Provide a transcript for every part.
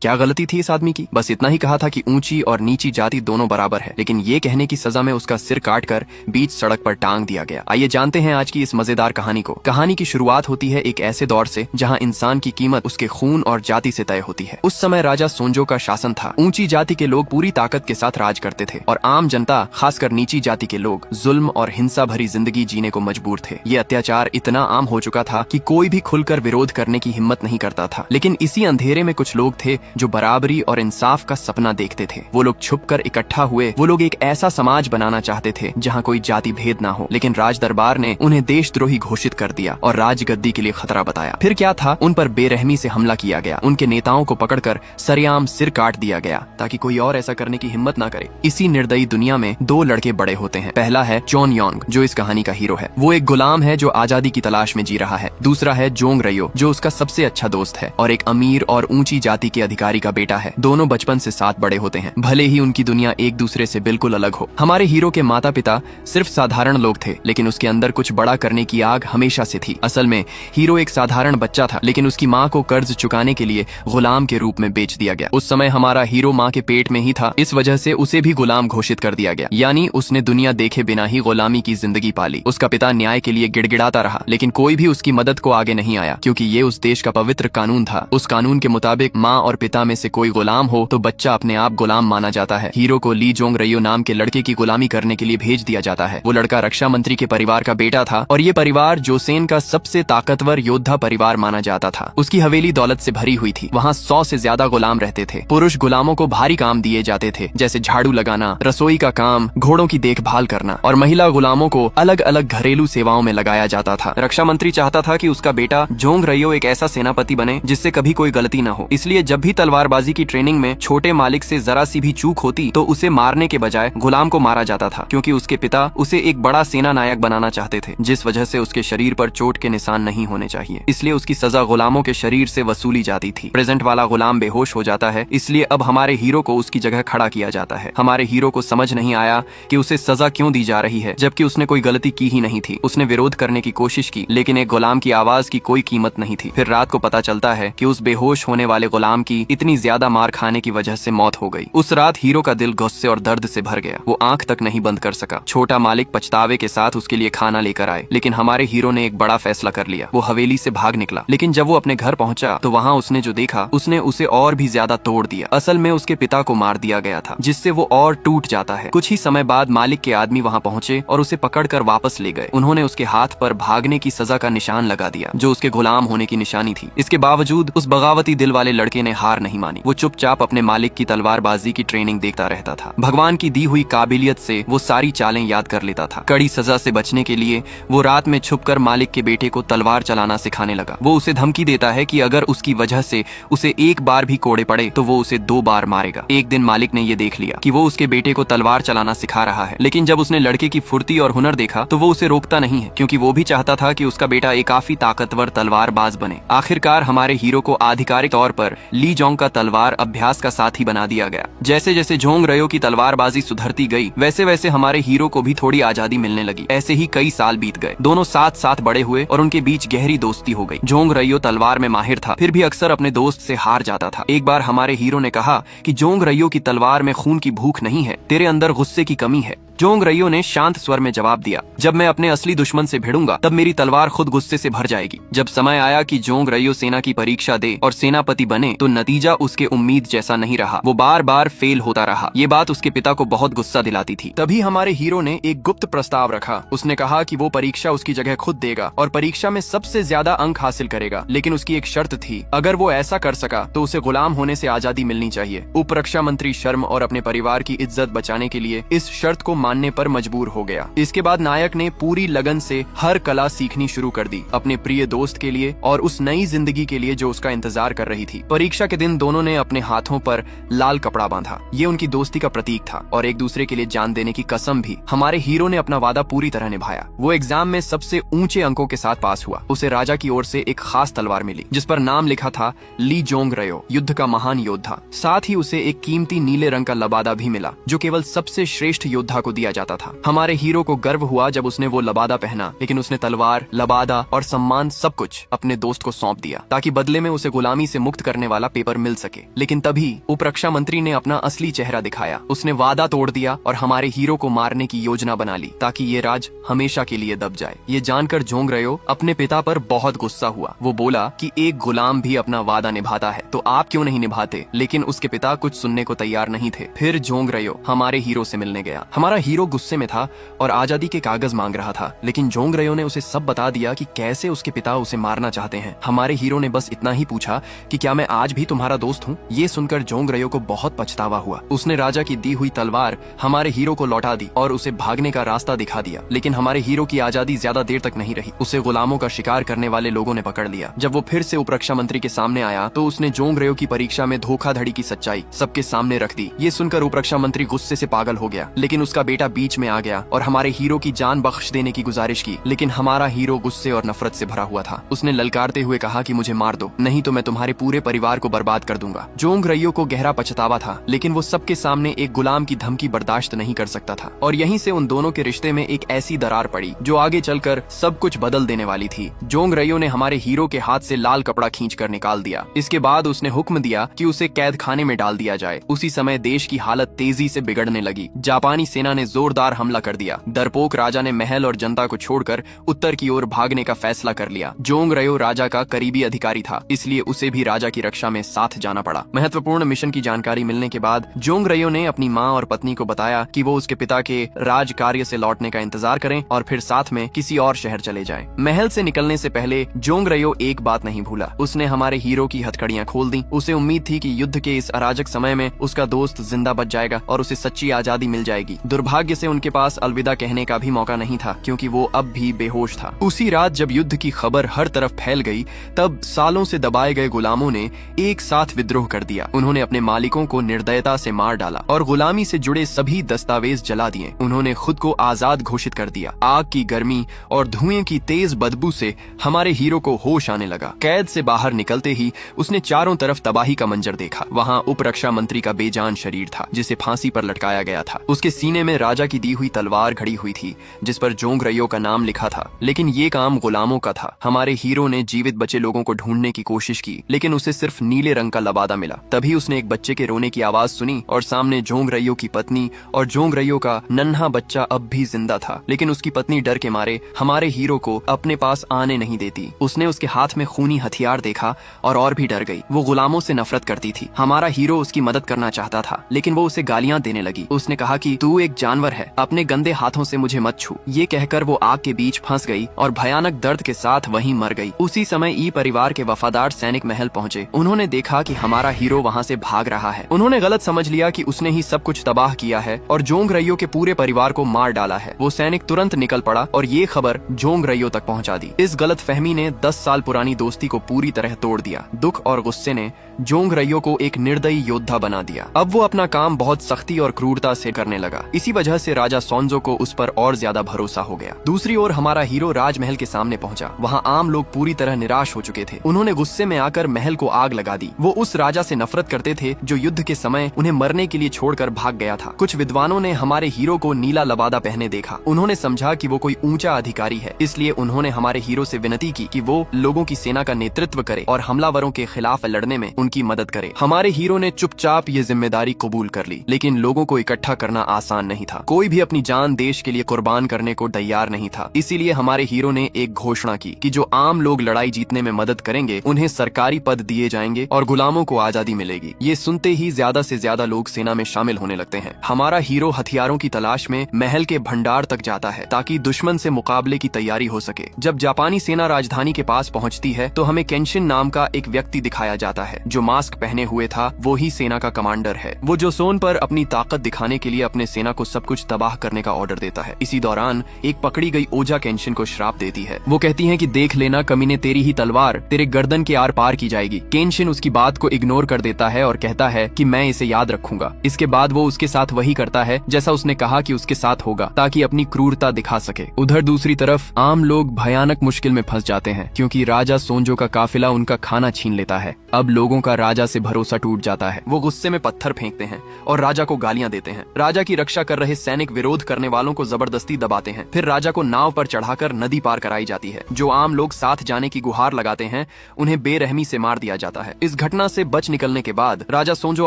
क्या गलती थी इस आदमी की? बस इतना ही कहा था कि ऊंची और नीची जाति दोनों बराबर है, लेकिन ये कहने की सजा में उसका सिर काटकर बीच सड़क पर टांग दिया गया। आइए जानते हैं आज की इस मजेदार कहानी को। कहानी की शुरुआत होती है एक ऐसे दौर से जहां इंसान की कीमत उसके खून और जाति से तय होती है। उस समय राजा सोंजो का शासन था। ऊंची जाति के लोग पूरी ताकत के साथ राज करते थे और आम जनता, खासकर नीची जाति के लोग, जुल्म और हिंसा भरी जिंदगी जीने को मजबूर थे। ये अत्याचार इतना आम हो चुका था कि कोई भी खुलकर विरोध करने की हिम्मत नहीं करता था। लेकिन इसी अंधेरे में कुछ लोग थे जो बराबरी और इंसाफ का सपना देखते थे। वो लोग छुपकर इकट्ठा हुए। वो लोग एक ऐसा समाज बनाना चाहते थे जहां कोई जाति भेद ना हो। लेकिन राज दरबार ने उन्हें देशद्रोही घोषित कर दिया और राजगद्दी के लिए खतरा बताया। फिर क्या था, उन पर बेरहमी से हमला किया गया। उनके नेताओं को पकड़कर सरेआम सिर काट दिया गया ताकि कोई और ऐसा करने की हिम्मत ना करे। इसी निर्दयी दुनिया में दो लड़के बड़े होते हैं। पहला है चोन योंग, जो इस कहानी का हीरो है। वो एक गुलाम है जो आजादी की तलाश में जी रहा है। दूसरा है जोंग रयो, जो उसका सबसे अच्छा दोस्त है और एक अमीर और ऊंची जाति के अधिकारी का बेटा है। दोनों बचपन से साथ बड़े होते हैं, भले ही उनकी दुनिया एक दूसरे से बिल्कुल अलग हो। हमारे हीरो के माता पिता सिर्फ साधारण लोग थे, लेकिन उसके अंदर कुछ बड़ा करने की आग हमेशा से थी। असल में हीरो एक साधारण बच्चा था, लेकिन उसकी माँ को कर्ज चुकाने के लिए गुलाम के रूप में बेच दिया गया। उस समय हमारा हीरो माँ के पेट में ही था, इस वजह से उसे भी गुलाम घोषित कर दिया गया। यानी उसने दुनिया देखे बिना ही गुलामी की जिंदगी पाली। उसका पिता न्याय के लिए गिड़गिड़ाता रहा, लेकिन कोई भी उसकी मदद को आगे नहीं आया, क्योंकि ये उस देश का पवित्र कानून था। उस कानून के मुताबिक माँ और पिता में से कोई गुलाम हो तो बच्चा अपने आप गुलाम माना जाता है। हीरो को ली जोंग रयो नाम के लड़के की गुलामी करने के लिए भेज दिया जाता है। वो लड़का रक्षा मंत्री के परिवार का बेटा था और ये परिवार जोसेन का सबसे ताकतवर योद्धा परिवार माना जाता था। उसकी हवेली दौलत से भरी हुई थी। वहाँ 100 से ज्यादा गुलाम रहते थे। पुरुष गुलामों को भारी काम दिए जाते थे, जैसे झाड़ू लगाना, रसोई का काम, घोड़ों की देखभाल करना, और महिला गुलामों को अलग अलग घरेलू सेवाओं में लगाया जाता था। रक्षा मंत्री चाहता था कि उसका बेटा जोंग रयो एक ऐसा सेनापति बने जिससे कभी कोई गलती न हो। इसलिए जब भी तलवारबाजी की ट्रेनिंग में छोटे मालिक से जरा सी भी चूक होती तो उसे मारने के बजाय गुलाम को मारा जाता था, क्योंकि उसके पिता उसे एक बड़ा सेना नायक बनाना चाहते थे, जिस वजह से उसके शरीर पर चोट के निशान नहीं होने चाहिए। इसलिए उसकी सजा गुलामों के शरीर से वसूली जाती थी। प्रेजेंट वाला गुलाम बेहोश हो जाता है, इसलिए अब हमारे हीरो को उसकी जगह खड़ा किया जाता है। हमारे हीरो को समझ नहीं आया कि उसे सजा क्यों दी जा रही है, जबकि उसने कोई गलती की ही नहीं थी। उसने विरोध करने की कोशिश की, लेकिन एक गुलाम की आवाज की कोई कीमत नहीं थी। फिर रात को पता चलता है कि उस बेहोश होने वाले गुलाम की इतनी ज्यादा मार खाने की वजह से मौत हो गई। उस रात हीरो का दिल गुस्से और दर्द से भर गया। वो आंख तक नहीं बंद कर सका। छोटा मालिक पछतावे के साथ उसके लिए खाना लेकर आए, लेकिन हमारे हीरो ने एक बड़ा फैसला कर लिया। वो हवेली से भाग निकला, लेकिन जब वो अपने घर पहुंचा तो वहाँ उसने जो देखा उसने उसे और भी ज्यादा तोड़ दिया। असल में उसके पिता को मार दिया गया था, जिससे वो और टूट जाता है। कुछ ही समय बाद मालिक के आदमी वहाँ पहुंचे और उसे पकड़कर वापस ले गए। उन्होंने उसके हाथ पर भागने की सजा का निशान लगा दिया, जो उसके गुलाम होने की निशानी थी। इसके बावजूद उस बगावती दिल वाले लड़के ने हार नहीं मानी। वो चुपचाप अपने मालिक की तलवारबाजी की ट्रेनिंग देखता रहता था। भगवान की दी हुई काबिलियत से वो सारी चालें याद कर लेता था। कड़ी सजा से बचने के लिए वो रात में छुपकर मालिक के बेटे को तलवार चलाना सिखाने लगा। वो उसे धमकी देता है कि अगर उसकी वजह से उसे एक बार भी कोड़े पड़े तो वो उसे 2 बार मारेगा। एक दिन मालिक ने ये देख लिया कि वो उसके बेटे को तलवार चलाना सिखा रहा है, लेकिन जब उसने लड़के की फुर्ती और हुनर देखा तो वो उसे रोकता नहीं है, क्योंकि वो भी चाहता था कि उसका बेटा एक काफी ताकतवर तलवारबाज बने। आखिरकार हमारे हीरो को आधिकारिक तौर पर ली जोंग का तलवार अभ्यास का साथी बना दिया गया। जैसे जैसे जोंग रयो की तलवारबाजी सुधरती गई, वैसे वैसे हमारे हीरो को भी थोड़ी आजादी मिलने लगी। ऐसे ही कई साल बीत गए। दोनों साथ साथ बड़े हुए और उनके बीच गहरी दोस्ती हो गई। जोंग रयो तलवार में माहिर था, फिर भी अक्सर अपने दोस्त से हार जाता था। एक बार हमारे हीरो ने कहा कि जोंग रयो की तलवार में खून की भूख नहीं है, तेरे अंदर गुस्से की कमी है। जोंग रयो ने शांत स्वर में जवाब दिया, जब मैं अपने असली दुश्मन से भिड़ूंगा तब मेरी तलवार खुद गुस्से से भर जाएगी। जब समय आया कि जोंग रयो सेना की परीक्षा दे और सेनापति बने तो नतीजा उसके उम्मीद जैसा नहीं रहा। वो बार बार फेल होता रहा। ये बात उसके पिता को बहुत गुस्सा दिलाती थी। तभी हमारे हीरो ने एक गुप्त प्रस्ताव रखा। उसने कहा कि वो परीक्षा उसकी जगह खुद देगा और परीक्षा में सबसे ज्यादा अंक हासिल करेगा, लेकिन उसकी एक शर्त थी। अगर वो ऐसा कर सका तो उसे गुलाम होने से आजादी मिलनी चाहिए। उप रक्षा मंत्री शर्म और अपने परिवार की इज्जत बचाने के लिए इस शर्त को मानने पर मजबूर हो गया। इसके बाद नायक ने पूरी लगन से हर कला सीखनी शुरू कर दी, अपने प्रिय दोस्त के लिए और उस नई जिंदगी के लिए जो उसका इंतजार कर रही थी। परीक्षा के दिन दोनों ने अपने हाथों पर लाल कपड़ा बांधा। ये उनकी दोस्ती का प्रतीक था और एक दूसरे के लिए जान देने की कसम भी। हमारे हीरो ने अपना वादा पूरी तरह निभाया। वो एग्जाम में सबसे ऊंचे अंकों के साथ पास हुआ। उसे राजा की ओर से एक खास तलवार मिली, जिस पर नाम लिखा था ली जोंग रयो, युद्ध का महान योद्धा। साथ ही उसे एक कीमती नीले रंग का लबादा भी मिला, जो केवल सबसे श्रेष्ठ योद्धा को दिया जाता था। हमारे हीरो को गर्व हुआ जब उसने वो लबादा पहना, लेकिन उसने तलवार, लबादा और सम्मान सब कुछ अपने दोस्त को सौंप दिया ताकि बदले में उसे गुलामी से मुक्त करने वाला पेपर मिल सके। लेकिन तभी उप रक्षा मंत्री ने अपना असली चेहरा दिखाया। उसने वादा तोड़ दिया और हमारे हीरो को मारने की योजना बना ली ताकि ये राज हमेशा के लिए दब जाए। ये जानकर जोंग रयो अपने पिता पर बहुत गुस्सा हुआ। वो बोला कि एक गुलाम भी अपना वादा निभाता है तो आप क्यों नहीं निभाते, लेकिन उसके पिता कुछ सुनने को तैयार नहीं थे। फिर जोंग रयो हमारे हीरो से मिलने गया। हमारा हीरो गुस्से में था और आजादी के कागज मांग रहा था, लेकिन जोंग रयो ने उसे सब बता दिया कि कैसे उसके पिता उसे मारना चाहते हैं। हमारे हीरो ने बस इतना ही पूछा कि क्या मैं आज भी तुम्हारा दोस्त हूँ। ये सुनकर जोंग रयो को बहुत पछतावा हुआ। उसने राजा की दी हुई तलवार हमारे हीरो को लौटा दी और उसे भागने का रास्ता दिखा दिया। लेकिन हमारे हीरो की आजादी ज्यादा देर तक नहीं रही। उसे गुलामों का शिकार करने वाले लोगों ने पकड़ लिया। जब वो फिर से उप रक्षा मंत्री के सामने आया तो उसने जोंग रयो की परीक्षा में धोखाधड़ी की सच्चाई सबके सामने रख दी। ये सुनकर उप रक्षा मंत्री गुस्से से पागल हो गया, लेकिन उसका बेटा बीच में आ गया और हमारे हीरो की जान बख्श देने की गुजारिश की। लेकिन हमारा हीरो गुस्से और नफरत से भरा हुआ था। उसने ललकारते हुए कहा कि मुझे मार दो, नहीं तो मैं तुम्हारे पूरे परिवार को बर्बाद कर दूंगा। जोंग रयो को गहरा पछतावा था, लेकिन वो सबके सामने एक गुलाम की धमकी बर्दाश्त नहीं कर सकता था। और यहीं से उन दोनों के रिश्ते में एक ऐसी दरार पड़ी जो आगे चलकर सब कुछ बदल देने वाली थी। जोंग रयो ने हमारे हीरो के हाथ से लाल कपड़ा खींचकर निकाल दिया। इसके बाद उसने हुक्म दिया कि उसे कैद खाने में डाल दिया जाए। उसी समय देश की हालत तेजी से बिगड़ने लगी। जापानी सेना ने जोरदार हमला कर दिया। डरपोक राजा ने महल और जनता को छोड़कर उत्तर की ओर भागने का फैसला कर लिया। जोंग रयो राजा का करीबी अधिकारी था, इसलिए उसे भी राजा की रक्षा में साथ जाना पड़ा। महत्वपूर्ण मिशन की जानकारी मिलने के बाद जोंग रयो ने अपनी माँ और पत्नी को बताया कि वो उसके पिता के राज कार्य से लौटने का इंतजार करें और फिर साथ में किसी और शहर चले जाएं। महल से निकलने से पहले जोंग रयो एक बात नहीं भूला। उसने हमारे हीरो की हथकड़ियां खोल दी। उसे उम्मीद थी कि युद्ध के इस अराजक समय में उसका दोस्त जिंदा बच जाएगा और उसे सच्ची आजादी मिल जाएगी। दुर्भाग्य से उनके पास अलविदा कहने का भी मौका नहीं था, क्योंकि वो अब भी बेहोश था। उसी रात जब युद्ध की खबर हर तरफ फैल गई, तब सालों से दबाए गए गुलामों ने एक साथ विद्रोह कर दिया। उन्होंने अपने मालिकों को निर्दयता से मार डाला और गुलामी से जुड़े सभी दस्तावेज जला दिए। उन्होंने खुद को आजाद घोषित कर दिया। आग की गर्मी और धुएं की तेज बदबू से हमारे हीरो को होश आने लगा। कैद से बाहर निकलते ही उसने चारों तरफ तबाही का मंजर देखा। वहाँ उप रक्षा मंत्री का बेजान शरीर था, जिसे फांसी पर लटकाया गया था। उसके सीने में राजा की दी हुई तलवार खड़ी हुई थी, जिस पर जोंग रयो का नाम लिखा था। लेकिन ये काम गुलामों का था। हमारे हीरो ने जीवित बचे लोगों को ढूंढने की कोशिश की, लेकिन उसे सिर्फ नीले रंग का लबादा मिला। तभी उसने एक बच्चे के रोने की आवाज सुनी और सामने जोंग रयो की पत्नी और जोंग रयो का नन्हा बच्चा अब भी जिंदा था। लेकिन उसकी पत्नी डर के मारे हमारे हीरो को अपने पास आने नहीं देती। उसने उसके हाथ में खूनी हथियार देखा और भी डर गई। वो गुलामों से नफरत करती थी। हमारा हीरो उसकी मदद करना चाहता था, लेकिन वो उसे गालियां देने लगी। उसने कहा कि तू एक जानवर है, अपने गंदे हाथों से मुझे मत छू। ये कहकर वो आग के बीच फंस गई और भयानक दर्द के साथ वहीं मर गई। उसी समय ई परिवार के वफादार सैनिक महल पहुंचे। उन्होंने देखा कि हमारा हीरो वहां से भाग रहा है। उन्होंने गलत समझ लिया कि उसने ही सब कुछ तबाह किया है और जोंग रयो के पूरे परिवार को मार डाला है। वो सैनिक तुरंत निकल पड़ा और ये खबर जोंग रयो तक पहुंचा दी। इस गलत फहमी ने 10 साल पुरानी दोस्ती को पूरी तरह तोड़ दिया। दुख और गुस्से ने जोंग रयो को एक निर्दयी योद्धा बना दिया। अब वो अपना काम बहुत सख्ती और क्रूरता से करने लगा। इसी वजह से राजा सोंजो को उस पर और ज्यादा भरोसा हो गया। दूसरी ओर हमारा हीरो राजमहल के सामने पहुंचा। वहाँ आम लोग पूरी तरह निराश हो चुके थे। उन्होंने गुस्से में आकर महल को आग लगा दी। वो उस राजा से नफरत करते थे जो युद्ध के समय उन्हें मरने के लिए छोड़कर भाग गया था। कुछ विद्वानों ने हमारे हीरो को नीला लबादा पहने देखा। उन्होंने समझा कि वो कोई ऊंचा अधिकारी है, इसलिए उन्होंने हमारे हीरो से विनती की कि वो लोगों की सेना का नेतृत्व करे और हमलावरों के खिलाफ लड़ने में उनकी मदद करे। हमारे हीरो ने चुपचाप ये जिम्मेदारी कबूल कर ली, लेकिन लोगों को इकट्ठा करना आसान नहीं था। कोई भी अपनी जान देश के लिए कुर्बान करने को तैयार नहीं था। इसीलिए हमारे हीरो ने एक घोषणा की कि जो आम लोग लड़ाई जीतने में मदद करेंगे उन्हें सरकारी पद दिए जाएंगे और गुलामों को आजादी मिलेगी। ये सुनते ही ज्यादा से ज्यादा लोग सेना में शामिल होने लगते हैं। हमारा हीरो हथियारों की तलाश में महल के भंडार तक जाता है ताकि दुश्मन से मुकाबले की तैयारी हो सके। जब जापानी सेना राजधानी के पास पहुंचती है तो हमें केंशिन नाम का एक व्यक्ति दिखाया जाता है जो मास्क पहने हुए था। वो ही सेना का कमांडर है। वो जोसोन पर अपनी ताकत दिखाने के लिए अपने सेना को सब कुछ तबाह करने का ऑर्डर देता है। इसी दौरान एक पकड़ी गई ओजा केंशिन को श्राप देती है। वो कहती है कि देख लेना कमीने, तेरी ही तलवार तेरे गर्दन के आर पार की जाएगी। केंशिन उसकी बात को इग्नोर कर देता है और कहता है कि मैं इसे याद रखूंगा। इसके बाद वो उसके साथ वही करता है जैसा उसने कहा कि उसके साथ होगा, ताकि अपनी क्रूरता दिखा सके। उधर दूसरी तरफ आम लोग भयानक मुश्किल में फंस जाते हैं, क्योंकि राजा सोंजो का काफिला उनका खाना छीन लेता है। अब लोगों का राजा से भरोसा टूट जाता है। वो गुस्से में पत्थर फेंकते हैं और राजा को गालियां देते हैं। राजा की रक्षा कर रहे रहे सैनिक विरोध करने वालों को जबरदस्ती दबाते हैं। फिर राजा को नाव पर चढ़ाकर नदी पार कराई जाती है। जो आम लोग साथ जाने की गुहार लगाते हैं उन्हें बेरहमी से मार दिया जाता है। इस घटना से बच निकलने के बाद राजा सोंजो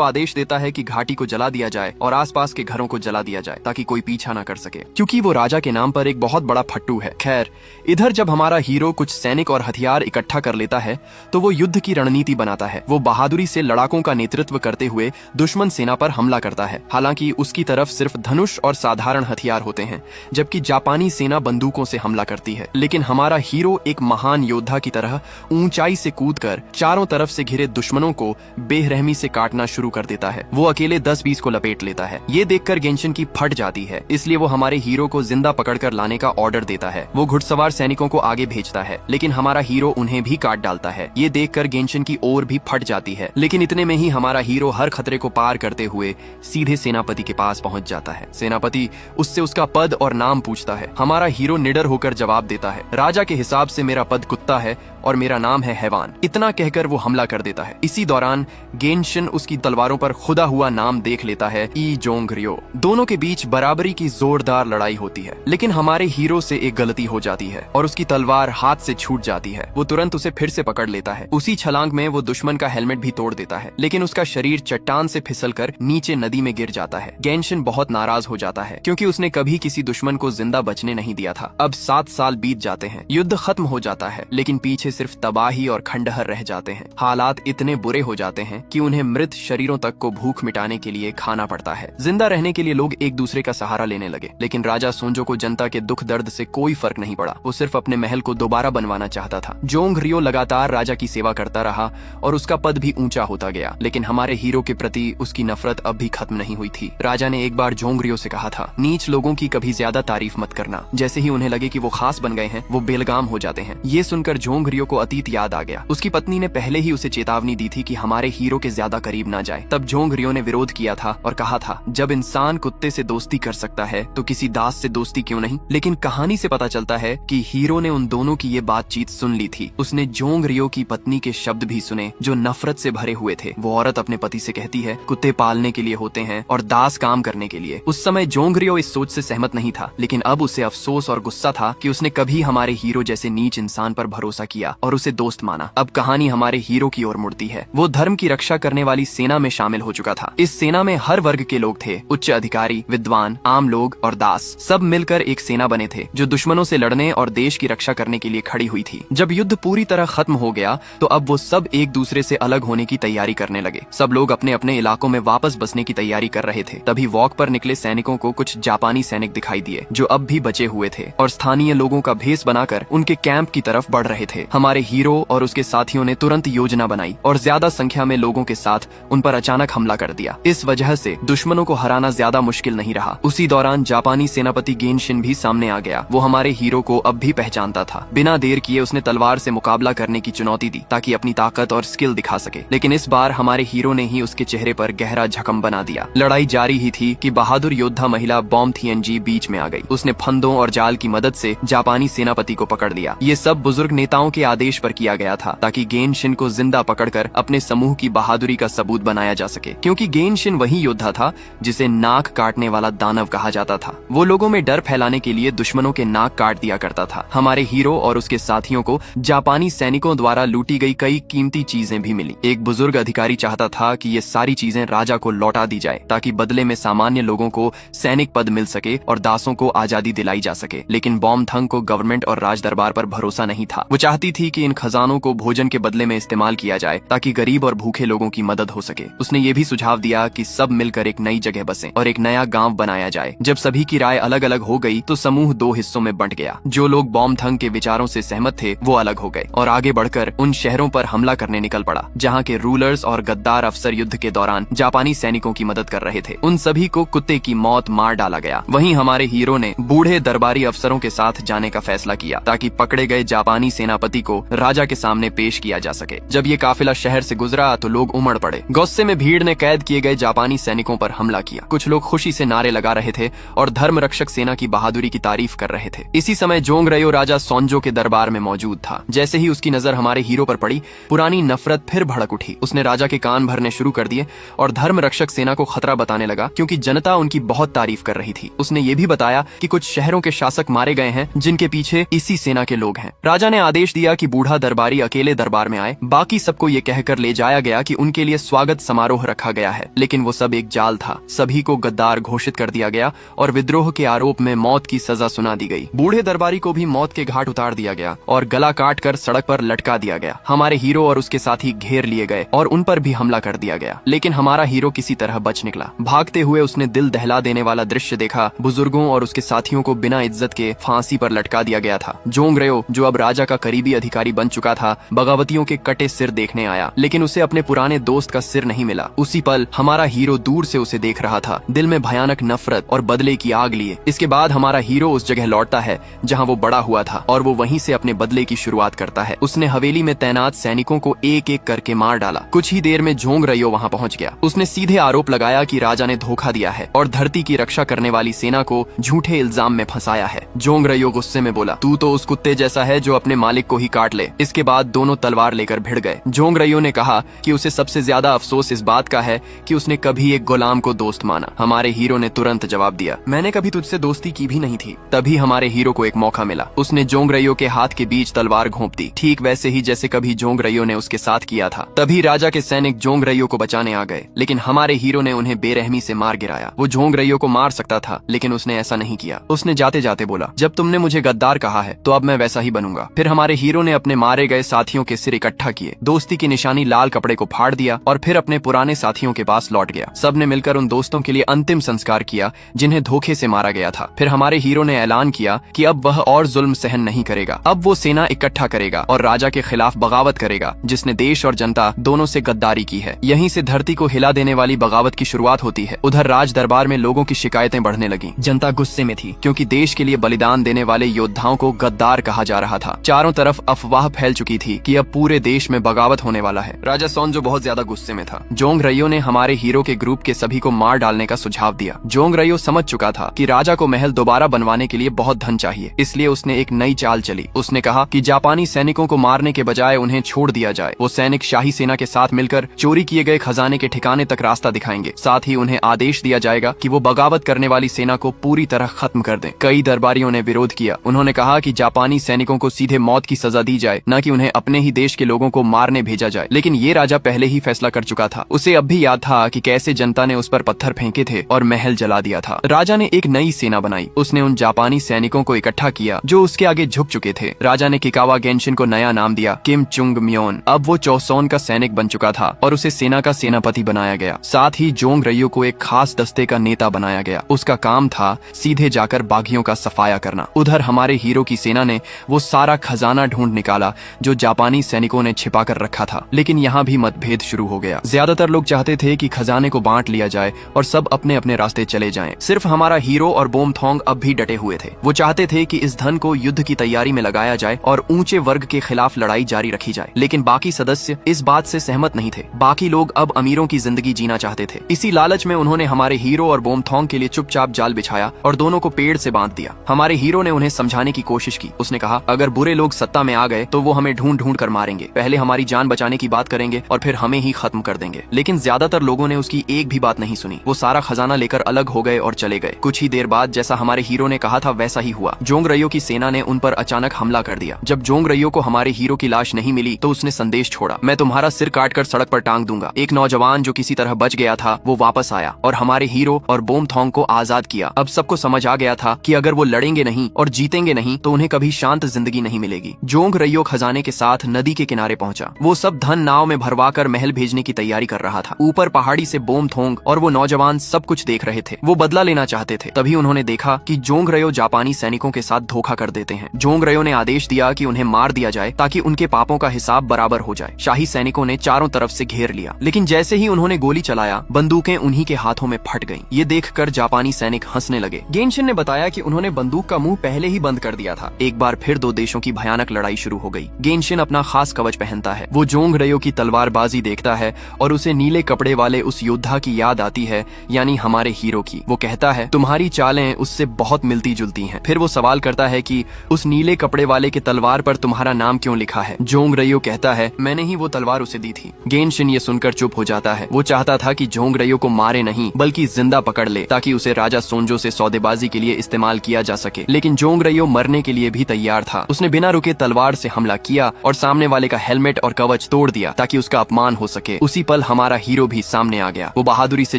आदेश देता है कि घाटी को जला दिया जाए और आसपास के घरों को जला दिया जाए ताकि कोई पीछा न कर सके, क्योंकि वो राजा के नाम पर एक बहुत बड़ा फट्टू है। खैर, इधर जब हमारा हीरो कुछ सैनिक और हथियार इकट्ठा कर लेता है तो वो युद्ध की रणनीति बनाता है। वो बहादुरी से लड़ाकों का नेतृत्व करते हुए दुश्मन सेना पर हमला करता है। हालांकि उसकी तरफ सिर्फ धनुष और साधारण हथियार होते हैं, जबकि जापानी सेना बंदूकों से हमला करती है। लेकिन हमारा हीरो एक महान योद्धा की तरह ऊंचाई से कूदकर चारों तरफ से घिरे दुश्मनों को बेरहमी से काटना शुरू कर देता है। वो अकेले 10-20 को लपेट लेता है। ये देखकर गेंशिन की फट जाती है, इसलिए वो हमारे हीरो को जिंदा पकड़कर लाने का ऑर्डर देता है। वो घुड़सवार सैनिकों को आगे भेजता है, लेकिन हमारा हीरो उन्हें भी काट डालता है। ये देखकर गेंशिन की ओर भी फट जाती है, लेकिन इतने में ही हमारा हीरो हर खतरे को पार करते हुए सीधे सेनापति के पास पहुंच जाता है। सेनापति उससे उसका पद और नाम पूछता है। हमारा हीरो निडर होकर जवाब देता है, राजा के हिसाब से मेरा पद कुत्ता है और मेरा नाम है हैवान। इतना कहकर वो हमला कर देता है। इसी दौरान गेंशिन उसकी तलवारों पर खुदा हुआ नाम देख लेता है, ई जोंग रियो। दोनों के बीच बराबरी की जोरदार लड़ाई होती है, लेकिन हमारे हीरो से एक गलती हो जाती है और उसकी तलवार हाथ से छूट जाती है। वो तुरंत उसे फिर से पकड़ लेता है। उसी छलांग में वो दुश्मन का हेलमेट भी तोड़ देता है, लेकिन उसका शरीर चट्टान से फिसलकर नीचे नदी में गिर जाता है। गेंशिन बहुत नाराज हो जाता है, क्योंकि उसने कभी किसी दुश्मन को जिंदा बचने नहीं दिया था। अब 7 साल बीत जाते हैं। युद्ध खत्म हो जाता है, लेकिन पीछे सिर्फ तबाही और खंडहर रह जाते हैं। हालात इतने बुरे हो जाते हैं कि उन्हें मृत शरीरों तक को भूख मिटाने के लिए खाना पड़ता है। जिंदा रहने के लिए लोग एक दूसरे का सहारा लेने लगे, लेकिन राजा सोंजो को जनता के दुख दर्द से कोई फर्क नहीं पड़ा। वो सिर्फ अपने महल को दोबारा बनवाना चाहता था। जोंग रियो लगातार राजा की सेवा करता रहा और उसका पद भी ऊंचा होता गया, लेकिन हमारे हीरो के प्रति उसकी नफरत अब भी खत्म नहीं हुई थी। राजा ने एक बार जोंग रियो से कहा था, नीच लोगों की कभी ज्यादा तारीफ मत करना। जैसे ही उन्हें लगे कि वो खास बन गए हैं, वो बेलगाम हो जाते हैं। ये सुनकर जोंग रियो को अतीत याद आ गया। उसकी पत्नी ने पहले ही उसे चेतावनी दी थी कि हमारे हीरो के ज्यादा करीब ना जाए। तब जोंग रियो ने विरोध किया था और कहा था, जब इंसान कुत्ते से दोस्ती कर सकता है तो किसी दास से दोस्ती क्यों नहीं। लेकिन कहानी से पता चलता है कि हीरो ने उन दोनों की ये बातचीत सुन ली थी। उसने जोंग रियो की पत्नी के शब्द भी सुने जो नफरत से भरे हुए थे। वो औरत अपने पति से कहती है, कुत्ते पालने के लिए होते हैं और दास काम करने के लिए। उस समय जोंग रियो इस सोच से सहमत नहीं था, लेकिन अब उसे अफसोस और गुस्सा था कि उसने कभी हमारे हीरो जैसे नीच इंसान पर भरोसा किया और उसे दोस्त माना। अब कहानी हमारे हीरो की ओर मुड़ती है। वो धर्म की रक्षा करने वाली सेना में शामिल हो चुका था। इस सेना में हर वर्ग के लोग थे, उच्च अधिकारी, विद्वान, आम लोग और दास। सब मिलकर एक सेना बने थे जो दुश्मनों से लड़ने और देश की रक्षा करने के लिए खड़ी हुई थी। जब युद्ध पूरी तरह खत्म हो गया तो अब वो सब एक दूसरे से अलग होने की तैयारी करने लगे। सब लोग अपने अपने इलाकों में वापस बसने की तैयारी कर रहे थे। तभी वॉक पर निकले सैनिकों को कुछ जापानी सैनिक दिखाई दिए जो अब भी बचे हुए थे और स्थानीय लोगों का भेष बनाकर उनके कैंप की तरफ बढ़ रहे थे। हमारे हीरो और उसके साथियों ने तुरंत योजना बनाई और ज्यादा संख्या में लोगों के साथ उन पर अचानक हमला कर दिया। इस वजह से दुश्मनों को हराना ज्यादा मुश्किल नहीं रहा। उसी दौरान जापानी सेनापति गेंशिन भी सामने आ गया। वो हमारे हीरो को अब भी पहचानता था। बिना देर किए उसने तलवार से मुकाबला करने की चुनौती दी ताकि अपनी ताकत और स्किल दिखा सके, लेकिन इस बार हमारे हीरो ने ही उसके चेहरे पर गहरा जख्म बना दिया। लड़ाई जारी ही थी कि बहादुर योद्धा महिला बॉम थियनजी बीच में आ गई। उसने फंदों और जाल की मदद से जापानी सेनापति को पकड़ लिया। ये सब बुजुर्ग नेताओं के आदेश पर किया गया था ताकि गेंशिन को जिंदा पकड़कर अपने समूह की बहादुरी का सबूत बनाया जा सके, क्योंकि गेंशिन वही योद्धा था जिसे नाक काटने वाला दानव कहा जाता था। वो लोगों में डर फैलाने के लिए दुश्मनों के नाक काट दिया करता था। हमारे हीरो और उसके साथियों को जापानी सैनिकों द्वारा लूटी गई कई कीमती चीजें भी मिली। एक बुजुर्ग अधिकारी चाहता था कि ये सारी चीजें राजा को लौटा दी जाए ताकि बदले में सामान्य लोगों को सैनिक पद मिल सके और दासों को आजादी दिलाई जा सके। लेकिन बॉम्बथंग को गवर्नमेंट और राज दरबार पर भरोसा नहीं था। वो चाहती थी कि इन खजानों को भोजन के बदले में इस्तेमाल किया जाए ताकि गरीब और भूखे लोगों की मदद हो सके। उसने ये भी सुझाव दिया कि सब मिलकर एक नई जगह बसें और एक नया गांव बनाया जाए। जब सभी की राय अलग अलग हो गई तो समूह 2 हिस्सों में बंट गया। जो लोग बॉम्बथंग के विचारों से सहमत थे वो अलग हो गए और आगे बढ़कर उन शहरों पर हमला करने निकल पड़ा जहां के रूलर्स और गद्दार अफसर युद्ध के दौरान जापानी सैनिकों की मदद कर रहे थे। उन सभी को कुत्ते की मौत मार डाला गया। वहीं हमारे हीरो ने बूढ़े दरबारी अफसरों के साथ जाने का फैसला किया ताकि पकड़े गए जापानी सेनापति को राजा के सामने पेश किया जा सके। जब ये काफिला शहर से गुजरा तो लोग उमड़ पड़े। गुस्से में भीड़ ने कैद किए गए जापानी सैनिकों पर हमला किया। कुछ लोग खुशी से नारे लगा रहे थे और धर्म रक्षक सेना की बहादुरी की तारीफ कर रहे थे। इसी समय जोंगरयो राजा सोंजो के दरबार में मौजूद था। जैसे ही उसकी नजर हमारे हीरो पर पड़ी, पुरानी नफरत फिर भड़क उठी। उसने राजा के कान भरने शुरू कर दिए और धर्म रक्षक सेना को खतरा बताने लगा, क्योंकि जनता उनकी बहुत तारीफ कर रही थी। उसने ये भी बताया कि कुछ शहरों के शासक मारे गए हैं जिनके पीछे इसी सेना के लोग हैं। राजा ने आदेश दिया कि बूढ़ा दरबारी अकेले दरबार में आए। बाकी सबको ये कहकर ले जाया गया कि उनके लिए स्वागत समारोह रखा गया है, लेकिन वो सब एक जाल था। सभी को गद्दार घोषित कर दिया गया और विद्रोह के आरोप में मौत की सजा सुना दी गई। बूढ़े दरबारी को भी मौत के घाट उतार दिया गया और गला काट कर सड़क पर लटका दिया गया। हमारे हीरो और उसके साथी घेर लिए गए और उन पर भी हमला कर दिया गया, लेकिन हमारा हीरो किसी तरह बच निकला। भागते हुए उसने दिल दहला देने वाला दृश्य देखा। बुजुर्गों और उसके साथियों को बिना इज्जत के फांसी पर लटका दिया गया था। जोंगरयो, जो अब राजा का करीबी अधिकारी बन चुका था, बगावतियों के कटे सिर देखने आया, लेकिन उसे अपने पुराने दोस्त का सिर नहीं मिला। उसी पल हमारा हीरो दूर से उसे देख रहा था, दिल में भयानक नफरत और बदले की आग लिए। इसके बाद हमारा हीरो उस जगह लौटता है जहां वो बड़ा हुआ था और वो वहीं से अपने बदले की शुरुआत करता है। उसने हवेली में तैनात सैनिकों को एक एक करके मार डाला। कुछ ही देर में जोंगरयो वहां पहुंच गया। उसने सीधे आरोप लगाया कि राजा ने धोखा दिया है और धरती की रक्षा करने वाली सेना को झूठे इल्जाम में फंसाया है। जोंगरयो गुस्से में बोला, तू तो उस कुत्ते जैसा है जो अपने मालिक को ही काट ले। इसके बाद दोनों तलवार लेकर भिड़ गए। जोंगरयो ने कहा कि उसे सबसे ज्यादा अफसोस इस बात का है कि उसने कभी एक गुलाम को दोस्त माना। हमारे हीरो ने तुरंत जवाब दिया, मैंने कभी तुझसे दोस्ती की भी नहीं थी। तभी हमारे हीरो को एक मौका मिला। उसने जोंगरयो के हाथ के बीच तलवार घोंप दी, ठीक वैसे ही जैसे कभी जोंगरयो ने उसके साथ किया था। तभी राजा के सैनिक जोंगरयो को बचाने आ गए, लेकिन हमारे हीरो ने उन्हें बेरहमी से मार गिराया। वो जोंगरयो को मार सकता था, लेकिन उसने ऐसा नहीं किया। उसने जाते जाते बोला, जब तुमने मुझे गद्दार कहा है तो अब मैं वैसा ही बनूंगा। फिर हमारे हीरो ने अपने मारे गए साथियों के सिर इकट्ठा किए, दोस्ती की निशानी लाल कपड़े को फाड़ दिया और फिर अपने पुराने साथियों के पास लौट गया। सबने मिलकर उन दोस्तों के लिए अंतिम संस्कार किया जिन्हें धोखे से मारा गया था। फिर हमारे हीरो ने ऐलान किया कि अब वह और जुल्म सहन नहीं करेगा। अब वो सेना इकट्ठा करेगा और राजा के खिलाफ बगावत करेगा, जिसने देश और जनता दोनों से गद्दारी की है। यहीं से धरती को हिला देने वाली बगावत की शुरुआत होती है। उधर राज दरबार में लोगों की शिकायतें बढ़ने लगी। जनता गुस्से में थी, क्योंकि देश के लिए बलिदान देने वाले योद्धाओं को गद्दार कहा जा रहा था। चारों तरफ अफवाह फैल चुकी थी कि अब पूरे देश में बगावत होने वाला है। राजा सोंजो बहुत ज्यादा गुस्से में था। जोंगरयो ने हमारे हीरो के ग्रुप के सभी को मार डालने का सुझाव दिया। जोंगरयो समझ चुका था कि राजा को महल दोबारा बनवाने के लिए बहुत धन चाहिए, इसलिए उसने एक नई चाल चली। उसने कहा कि जापानी सैनिकों को मारने के बजाय उन्हें छोड़ दिया जाए। वो सैनिक शाही सेना के साथ मिलकर चोरी किए गए खजाने के ठिकाने तक रास्ता दिखाएंगे। साथ ही उन्हें आदेश दिया जाएगा कि वो बगावत करने वाली सेना को पूरी तरह खत्म कर दें। कई दरबारियों ने विरोध किया। उन्होंने कहा कि जापानी सैनिकों को सीधे मौत की सजा दी जाए, न कि उन्हें अपने ही देश के लोगों को मारने भेजा जाए। लेकिन ये राजा पहले ही फैसला कर चुका था। उसे अब भी याद था कि कैसे जनता ने उस पर पत्थर फेंके थे और महल जला दिया था। राजा ने एक नई सेना बनाई। उसने उन जापानी सैनिकों को इकट्ठा किया जो उसके आगे झुक चुके थे। राजा ने किकावा गेंशिन को नया नाम दिया, किम चुंग म्योन। अब वो चौसौन का सैनिक बन चुका था और उसे सेना का सेनापति बनाया गया। साथ ही जोंगरयो को एक खास दस्ते का नेता बनाया गया। उसका काम था सीधे जाकर बागियों का सफाया करना। उधर हमारे हीरो की सेना ने वो सारा खजाना ढूंढ निकाला जो जापानी सैनिकों ने छिपा कर रखा था। लेकिन यहाँ भी मतभेद शुरू हो गया। ज्यादातर लोग चाहते थे कि खजाने को बांट लिया जाए और सब अपने अपने रास्ते चले जाएं। सिर्फ हमारा हीरो और बोमथोंग अब भी डटे हुए थे। वो चाहते थे कि इस धन को युद्ध की तैयारी में लगाया जाए और ऊंचे वर्ग के खिलाफ लड़ाई जारी रखी जाए। लेकिन बाकी सदस्य इस बात से सहमत नहीं थे। बाकी लोग अब अमीरों की जिंदगी जीना चाहते थे। इसी लालच में उन्होंने हमारे हीरो और बोमथोंग के लिए चुपचाप जाल बिछाया और दोनों को पेड़ से बांध दिया। हमारे हीरो ने उन्हें समझाने की कोशिश की। उसने कहा, अगर बुरे लोग सत्ता में आ गए तो वो हमें ढूंढ ढूंढ कर मारेंगे। पहले हमारी जान बचाने की बात करेंगे और फिर हमें ही खत्म कर देंगे। लेकिन ज्यादातर लोगों ने उसकी एक भी बात नहीं सुनी। वो सारा खजाना लेकर अलग हो गए और चले गए। कुछ ही देर बाद जैसा हमारे हीरो ने कहा था वैसा ही हुआ। जोंगरयो की सेना ने उन पर अचानक हमला कर दिया। जब जोंगरयो को हमारे हीरो की लाश नहीं मिली तो उसने संदेश छोड़ा, मैं तुम्हारा सिर काटकर सड़क पर टांग दूंगा। एक नौजवान जो किसी तरह बच गया था वो वापस आया और हमारे हीरो और बोमथोंग को आजाद किया। अब सबको समझ आ गया था कि अगर वो लड़ेंगे नहीं और जीतेंगे नहीं तो उन्हें कभी शांत जिंदगी नहीं मिलेगी। जोंगरयो खजाने के साथ नदी के किनारे पहुंचा। वो सब धन नाव में भरवाकर महल भेजने की तैयारी कर रहा था। ऊपर पहाड़ी से बोमथोंग और वो नौजवान सब कुछ देख रहे थे। वो बदला लेना चाहते थे। तभी उन्होंने देखा कि जोंगरयो जापानी सैनिकों के साथ धोखा कर देते हैं। जोंगरयो ने आदेश दिया कि उन्हें मार दिया जाए ताकि उनके पापों का हिसाब बराबर हो जाए। शाही सैनिकों ने चारों तरफ से घेर लिया, लेकिन जैसे ही उन्होंने गोली चलाया बंदूकें उन्हीं के हाथों में फट गईं। ये देखकर जापानी सैनिक हंसने लगे। गेंशिन ने बताया कि उन्होंने बंदूक का मुंह पहले ही बंद कर दिया था। एक बार फिर दो देशों की भयानक लड़ाई लड़ाई शुरू हो गई। गेनशिन अपना खास कवच पहनता है। वो जोंग रयो की तलवारबाजी देखता है और उसे नीले कपड़े वाले उस योद्धा की याद आती है, यानी हमारे हीरो की। वो कहता है तुम्हारी चालें उससे बहुत मिलती जुलती हैं। फिर वो सवाल करता है कि उस नीले कपड़े वाले के तलवार पर तुम्हारा नाम क्यों लिखा है। जोंग रयो कहता है मैंने ही वो तलवार उसे दी थी। गेनशिन ये सुनकर चुप हो जाता है। वो चाहता था कि जोंग रयो को मारे नहीं बल्कि जिंदा पकड़ ले ताकि उसे राजा सोंजो से सौदेबाजी के लिए इस्तेमाल किया जा सके, लेकिन जोंग रयो मरने के लिए भी तैयार था। उसने बिना रुके तलवार से हमला किया और सामने वाले का हेलमेट और कवच तोड़ दिया ताकि उसका अपमान हो सके। उसी पल हमारा हीरो भी सामने आ गया। वो बहादुरी से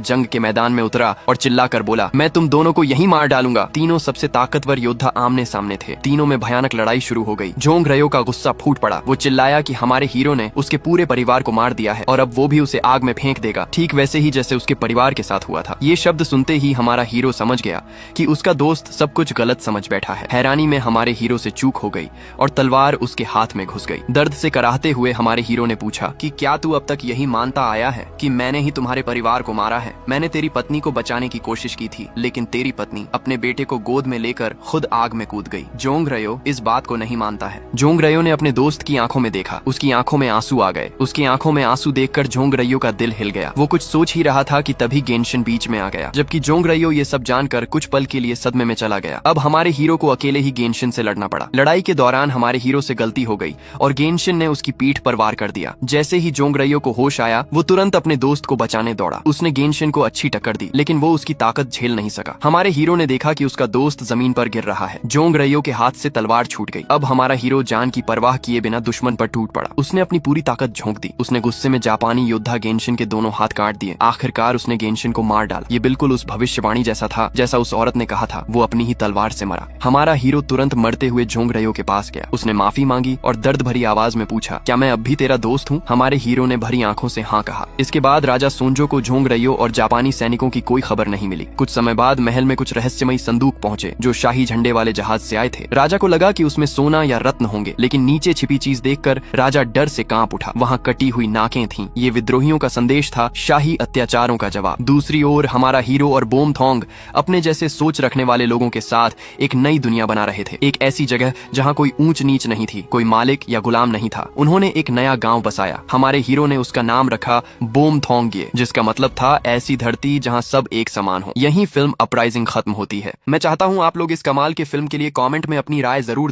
जंग के मैदान में उतरा और चिल्लाकर बोला मैं तुम दोनों को यहीं मार डालूंगा। तीनों सबसे ताकतवर योद्धा आमने सामने थे। तीनों में भयानक लड़ाई शुरू हो गई। जोंग रयो का गुस्सा फूट पड़ा। वो चिल्लाया कि हमारे हीरो ने उसके पूरे परिवार को मार दिया है और अब वो भी उसे आग में फेंक देगा, ठीक वैसे ही जैसे उसके परिवार के साथ हुआ था। ये शब्द सुनते ही हमारा हीरो समझ गया कि उसका दोस्त सब कुछ गलत समझ बैठा है। हैरानी में हमारे हीरो से चूक हो गई और तलवार उसके हाथ में घुस गई। दर्द से कराहते हुए हमारे हीरो ने पूछा कि क्या तू अब तक यही मानता आया है कि मैंने ही तुम्हारे परिवार को मारा है। मैंने तेरी पत्नी को बचाने की कोशिश की थी, लेकिन तेरी पत्नी अपने बेटे को गोद में लेकर खुद आग में कूद गई। जोंग रयो इस बात को नहीं मानता है। जोंग रयो ने अपने दोस्त की आंखों में देखा। उसकी आंखों में आंसू आ गए। उसकी आंखों में आंसू देखकर जोंग रयो का दिल हिल गया। वो कुछ सोच ही रहा था कि तभी गेनशिन बीच में आ गया, जबकि जोंग रयो ये सब जानकर कुछ पल के लिए सदमे में चला गया। अब हमारे हीरो को अकेले ही गेनशिन से लड़ना पड़ा। लड़ाई के दौरान हमारे हीरो से गलती हो गई और गेनशिन ने उसकी पीठ पर वार कर दिया। जैसे ही जोंग रयो को होश आया वो तुरंत अपने दोस्त को बचाने दौड़ा। उसने गेनशिन को अच्छी टक्कर दी, लेकिन वो उसकी ताकत झेल नहीं सका। हमारे हीरो ने देखा कि उसका दोस्त जमीन पर गिर रहा है। जोंग रयो के हाथ से तलवार छूट गई। अब हमारा हीरो जान की परवाह किए बिना दुश्मन पर टूट पड़ा। उसने अपनी पूरी ताकत झोंक दी। उसने गुस्से में जापानी योद्धा गेनशिन के दोनों हाथ काट दिए। आखिरकार उसने गेनशिन को मार डाला। ये बिल्कुल उस भविष्यवाणी जैसा था जैसा उस औरत ने कहा था। वो अपनी ही तलवार से मरा। हमारा हीरो तुरंत मरते हुए जोंग रयो के पास गया। उसने माफी मांगी और दर्द भरी आवाज में पूछा क्या मैं अब भी तेरा दोस्त हूँ। हमारे हीरो ने भरी आंखों से हाँ कहा। इसके बाद राजा सोंजो को जोंग रयो और जापानी सैनिकों की कोई खबर नहीं मिली। कुछ समय बाद महल में कुछ रहस्यमयी संदूक पहुंचे जो शाही झंडे वाले जहाज से आए थे। राजा को लगा कि उसमें सोना या रत्न होंगे, लेकिन नीचे छिपी चीज देखकर राजा डर से कांप उठा। वहाँ कटी हुई नाकें थीं। ये विद्रोहियों का संदेश था, शाही अत्याचारों का जवाब। दूसरी ओर हमारा हीरो और बोमथोंग अपने जैसे सोच रखने वाले लोगों के साथ एक नई दुनिया बना रहे थे। एक ऐसी जगह जहाँ कोई ऊंच नीच नहीं थी, कोई मालिक या गुलाम नहीं था। उन्होंने एक नया गांव बसाया। हमारे हीरो ने उसका नाम रखा बोमथोंगये, जिसका मतलब था ऐसी धरती जहां सब एक समान हो। यहीं फिल्म अपराइजिंग खत्म होती है। मैं चाहता हूं आप लोग इस कमाल के फिल्म के लिए कमेंट में अपनी राय जरूर दें।